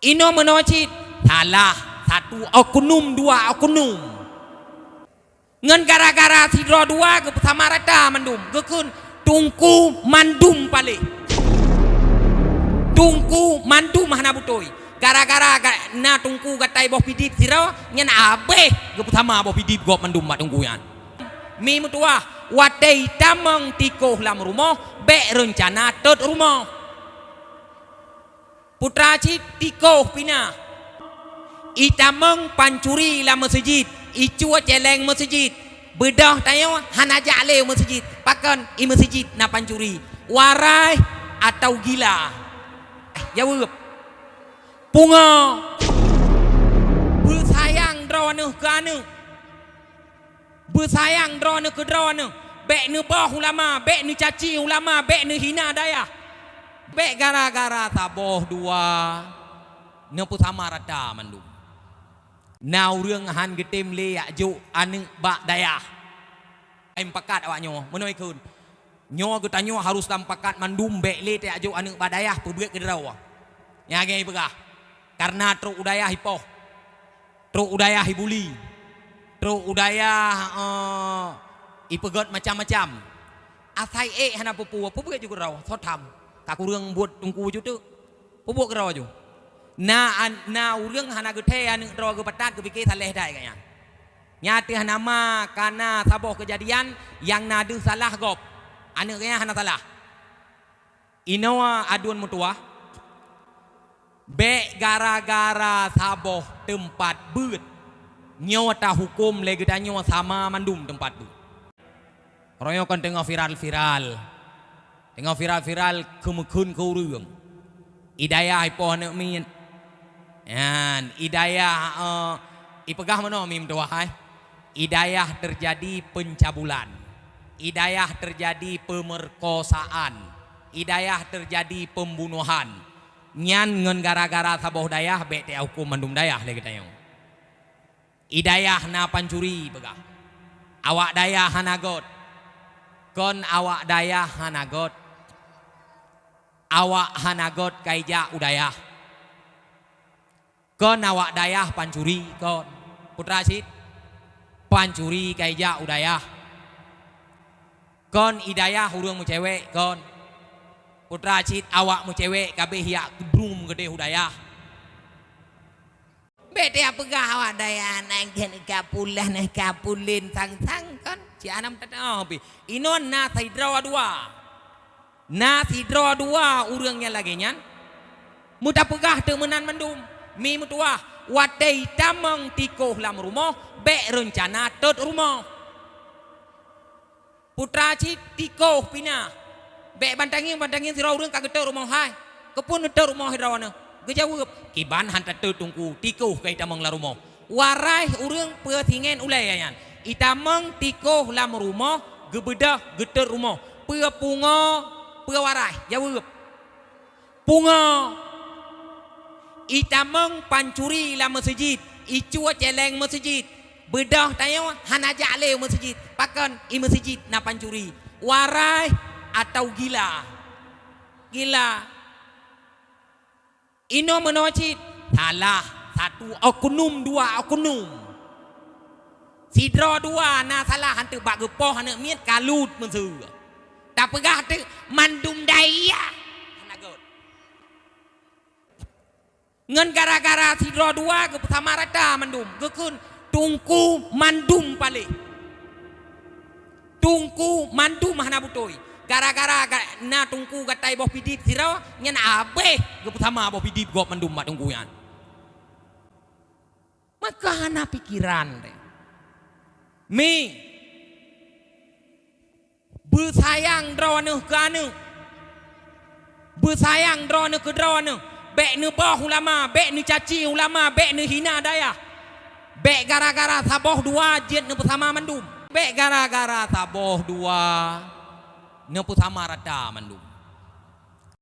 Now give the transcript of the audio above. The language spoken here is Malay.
Ino menocit salah satu oknum dua oknum. Ngan gara-gara sidro dua ke sama rata mandum gekun tungku mandum pale. Tungku mandum hana butoi. Gara-gara na tungku gatai boh pidip siro nyan abe ke sama boh pidip gop mandum mak tungku yan. Mi mutua wadai tamang tikoh lam rumah be rencana tot rumah. Putra cip tikoh pina itamang pancuri la masjid icua celeng masjid bedah tayo hanaja ale masjid pakan i masjid na pancuri warai atau gila jawab punga bersayang drone ke anu bersayang drone ke drone bek ne bah ulama bek ne caci ulama bek ne hina daya bek gara-gara taboh dua ne pusama rada mandum nau rương han getem le aju anu bak daya em pakat awak nyo menoi kun nyo kita nyo harus dalam pakat mandum bek le te aju anu bak daya pebeuk ke derau nya ge begah karena truk udaya hipoh truk udaya hibuli truk udaya ipegot macam-macam asai hana pupu pebeuk juga rau thot tham tak rương buat tungku ju tu pebeuk ke rau ju na urang hana gede anu ro ge patat ge pikir saleh dai kaya nyati hana ma karena saboh kejadian yang nadu salah gop anu kaya hana salah inawa aduan mutua be gara-gara saboh tempat beut nyawa ta hukum le ge nyawa sama mandum tempat beut royokan tengah viral kemukun ke urang idayah ipoh nek min yan idayah ipegah mana mim doa hai idayah terjadi pencabulan idayah terjadi pemerkosaan idayah terjadi pembunuhan nyan ngen gara-gara saboh dayah be te hukum mandum dayah le kita yang idayah na pancuri begah awak dayah hanagot kon awak dayah hanagot awak hanagot kaija udayah kon awak dayah pancuri kon putra cit pancuri kaija udayah kon idayah urang mu cewek kon putra cit awak mu cewek kabeh hiak gedrum gede udayah bete apegah awak dayah nanggen kapulah nah kapulin sang-sang kon ci anam tatapi inon na saidra dua na sidro dua urangnya lagi nyan muda pegah temenan mandum mi mutua wadai tamang tikoh lam rumah be rencana tot rumah putra cik tikoh pina be bantangin sira urang kagete rumah hai kepun tot rumah hirawana gejawab kiban hantar tungku tikoh kai tamang la rumah warai urang peutingen ulayan itamang tikoh lam rumah gebedah geter rumah punga pewarai jawab punga itamang pancuri la masjid icua celeng masjid bedah tayo hanaja ale masjid pakan i masjid na pancuri warai atau gila ino menocit salah satu oknum dua oknum sidro dua na salah hantu bak gepoh hana miet kalut mensu tak pegah tu mandum daya hanagot ngan gara-gara sidro dua ke sama rata mandum gekun tungku mandum pale tungku mandum hana butoi gara-gara na tungku gatai boh pidip siro nyan abe ke sama boh pidip gop mandum mak tungku yan maka hana pikiran deh mi bersayang drone ke anu bersayang drone ke drone bek ne bah ulama bek ne caci ulama bek ne hina daya bek gara-gara saboh dua jet ne bersama mandum bek gara-gara saboh dua ne bersama rada mandum